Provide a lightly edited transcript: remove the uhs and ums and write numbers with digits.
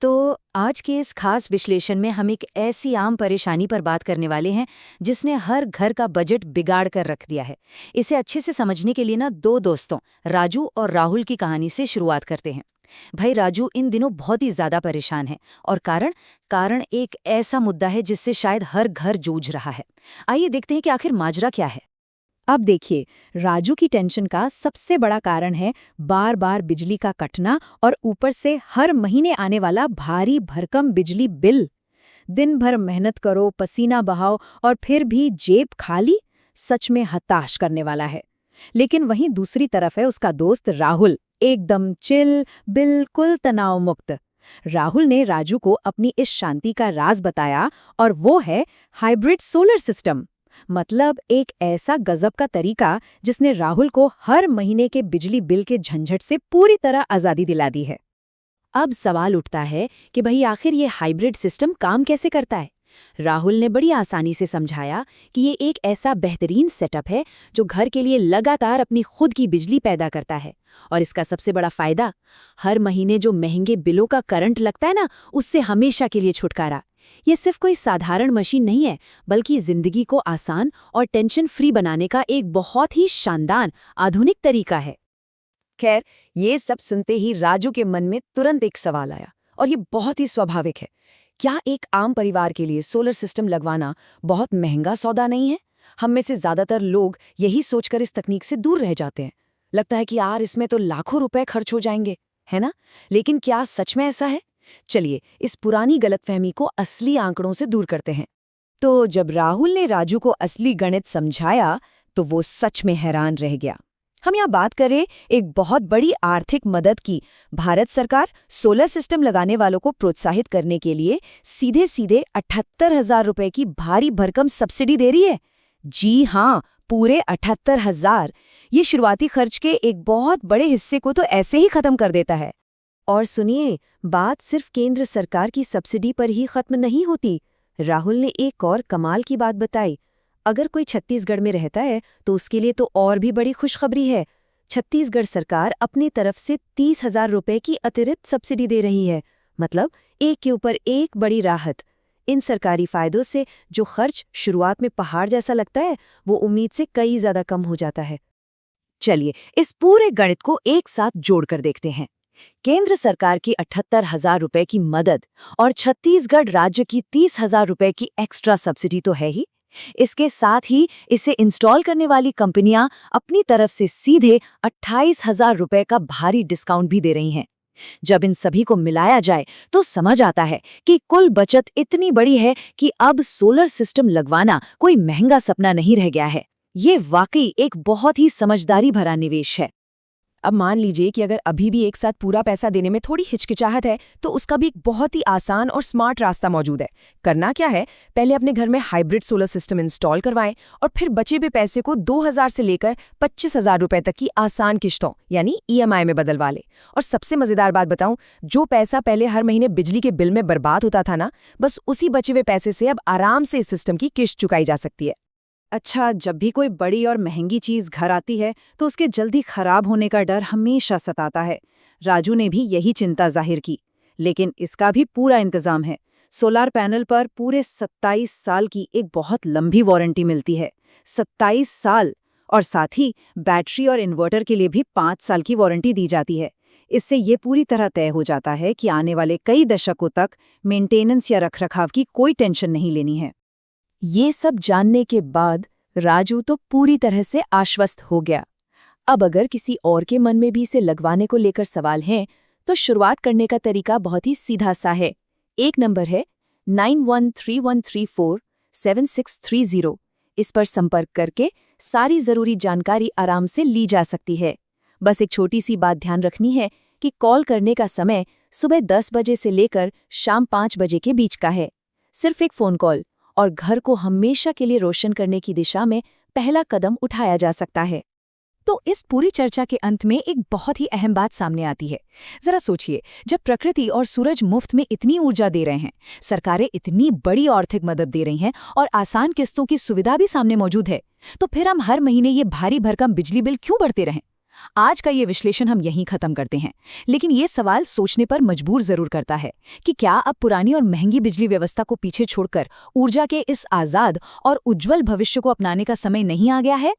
तो आज के इस खास विश्लेषण में हम एक ऐसी आम परेशानी पर बात करने वाले हैं जिसने हर घर का बजट बिगाड़ कर रख दिया है। इसे अच्छे से समझने के लिए ना दो दोस्तों राजू और राहुल की कहानी से शुरुआत करते हैं। भाई राजू इन दिनों बहुत ही ज्यादा परेशान है और कारण कारण एक ऐसा मुद्दा है जिससे शायद हर घर जूझ रहा है। आइए देखते हैं कि आखिर माजरा क्या है। अब देखिए, राजू की टेंशन का सबसे बड़ा कारण है बार बार बिजली का कटना और ऊपर से हर महीने आने वाला भारी भरकम बिजली बिल। दिन भर मेहनत करो, पसीना बहाओ और फिर भी जेब खाली, सच में हताश करने वाला है। लेकिन वहीं दूसरी तरफ है उसका दोस्त राहुल, एकदम चिल, बिल्कुल तनाव मुक्त। राहुल ने राजू को अपनी इस शांति का राज बताया और वो है हाइब्रिड सोलर सिस्टम। मतलब एक ऐसा गजब का तरीका जिसने राहुल को हर महीने के बिजली बिल के झंझट से पूरी तरह आज़ादी दिला दी है। अब सवाल उठता है कि भाई आखिर ये हाइब्रिड सिस्टम काम कैसे करता है। राहुल ने बड़ी आसानी से समझाया कि ये एक ऐसा बेहतरीन सेटअप है जो घर के लिए लगातार अपनी खुद की बिजली पैदा करता है। और इसका सबसे बड़ा फायदा, हर महीने जो महंगे बिलों का करंट लगता है ना, उससे हमेशा के लिए छुटकारा। ये सिर्फ कोई साधारण मशीन नहीं है, बल्कि जिंदगी को आसान और टेंशन फ्री बनाने का एक बहुत ही शानदार आधुनिक तरीका है। खैर, ये सब सुनते ही राजू के मन में तुरंत एक सवाल आया और ये बहुत ही स्वाभाविक है। क्या एक आम परिवार के लिए सोलर सिस्टम लगवाना बहुत महंगा सौदा नहीं है? हम में से ज्यादातर लोग यही सोचकर इस तकनीक से दूर रह जाते हैं। लगता है कि यार इसमें तो लाखों रुपए खर्च हो जाएंगे, है ना? लेकिन क्या सच में ऐसा है? चलिए इस पुरानी गलतफहमी को असली आंकड़ों से दूर करते हैं। तो जब राहुल ने राजू को असली गणित समझाया तो वो सच में हैरान रह गया। हम यहाँ बात करें एक बहुत बड़ी आर्थिक मदद की। भारत सरकार सोलर सिस्टम लगाने वालों को प्रोत्साहित करने के लिए सीधे सीधे 78,000 रुपए की भारी भरकम सब्सिडी दे रही है। जी हाँ, पूरे 78,000। ये शुरुआती खर्च के एक बहुत बड़े हिस्से को तो ऐसे ही खत्म कर देता है। और सुनिए, बात सिर्फ केंद्र सरकार की सब्सिडी पर ही खत्म नहीं होती। राहुल ने एक और कमाल की बात बताई। अगर कोई छत्तीसगढ़ में रहता है तो उसके लिए तो और भी बड़ी खुशखबरी है। छत्तीसगढ़ सरकार अपनी तरफ से 30,000 रुपए की अतिरिक्त सब्सिडी दे रही है। मतलब एक के ऊपर एक बड़ी राहत। इन सरकारी फायदों से जो खर्च शुरुआत में पहाड़ जैसा लगता है, वो उम्मीद से कई ज्यादा कम हो जाता है। चलिए इस पूरे गणित को एक साथ जोड़कर देखते हैं। केंद्र सरकार की 78,000 रुपए की मदद और छत्तीसगढ़ राज्य की 30,000 रुपए की एक्स्ट्रा सब्सिडी तो है ही। इसके साथ ही इसे इंस्टॉल करने वाली कंपनियां अपनी तरफ से सीधे 28,000 रुपए का भारी डिस्काउंट भी दे रही हैं। जब इन सभी को मिलाया जाए तो समझ आता है कि कुल बचत इतनी बड़ी है कि अब सोलर सिस्टम लगवाना कोई महंगा सपना नहीं रह गया है। ये वाकई एक बहुत ही समझदारी भरा निवेश है। अब मान लीजिए कि अगर अभी भी एक साथ पूरा पैसा देने में थोड़ी हिचकिचाहट है, तो उसका भी एक बहुत ही आसान और स्मार्ट रास्ता मौजूद है। करना क्या है, पहले अपने घर में हाइब्रिड सोलर सिस्टम इंस्टॉल करवाएं और फिर बचे हुए पैसे को 2,000 से लेकर 25,000 रुपए तक की आसान किश्तों यानी EMI में बदलवा लें। और सबसे मजेदार बात बताऊं, जो पैसा पहले हर महीने बिजली के बिल में बर्बाद होता था ना, बस उसी बचे हुए पैसे से अब आराम से इस सिस्टम की किश्त चुकाई जा सकती है। अच्छा, जब भी कोई बड़ी और महंगी चीज घर आती है तो उसके जल्दी खराब होने का डर हमेशा सताता है। राजू ने भी यही चिंता जाहिर की, लेकिन इसका भी पूरा इंतजाम है। सोलार पैनल पर पूरे 27 साल की एक बहुत लंबी वारंटी मिलती है। 27 साल! और साथ ही बैटरी और इन्वर्टर के लिए भी 5 साल की वारंटी दी जाती है। इससे ये पूरी तरह तय हो जाता है कि आने वाले कई दशकों तक मेंटेनेंस या रखरखाव की कोई टेंशन नहीं लेनी है। ये सब जानने के बाद राजू तो पूरी तरह से आश्वस्त हो गया। अब अगर किसी और के मन में भी इसे लगवाने को लेकर सवाल हैं, तो शुरुआत करने का तरीका बहुत ही सीधा सा है। एक नंबर है 9131347630। इस पर संपर्क करके सारी जरूरी जानकारी आराम से ली जा सकती है। बस एक छोटी सी बात ध्यान रखनी है कि कॉल करने का समय सुबह 10 बजे से लेकर शाम 5 बजे के बीच का है। सिर्फ एक फ़ोन कॉल और घर को हमेशा के लिए रोशन करने की दिशा में पहला कदम उठाया जा सकता है। तो इस पूरी चर्चा के अंत में एक बहुत ही अहम बात सामने आती है। जरा सोचिए, जब प्रकृति और सूरज मुफ्त में इतनी ऊर्जा दे रहे हैं, सरकारें इतनी बड़ी आर्थिक मदद दे रही हैं और आसान किस्तों की सुविधा भी सामने मौजूद है, तो फिर हम हर महीने ये भारी भरकम बिजली बिल क्यों भरते रहें? आज का ये विश्लेषण हम यहीं खत्म करते हैं, लेकिन ये सवाल सोचने पर मजबूर जरूर करता है कि क्या अब पुरानी और महंगी बिजली व्यवस्था को पीछे छोड़कर ऊर्जा के इस आज़ाद और उज्जवल भविष्य को अपनाने का समय नहीं आ गया है?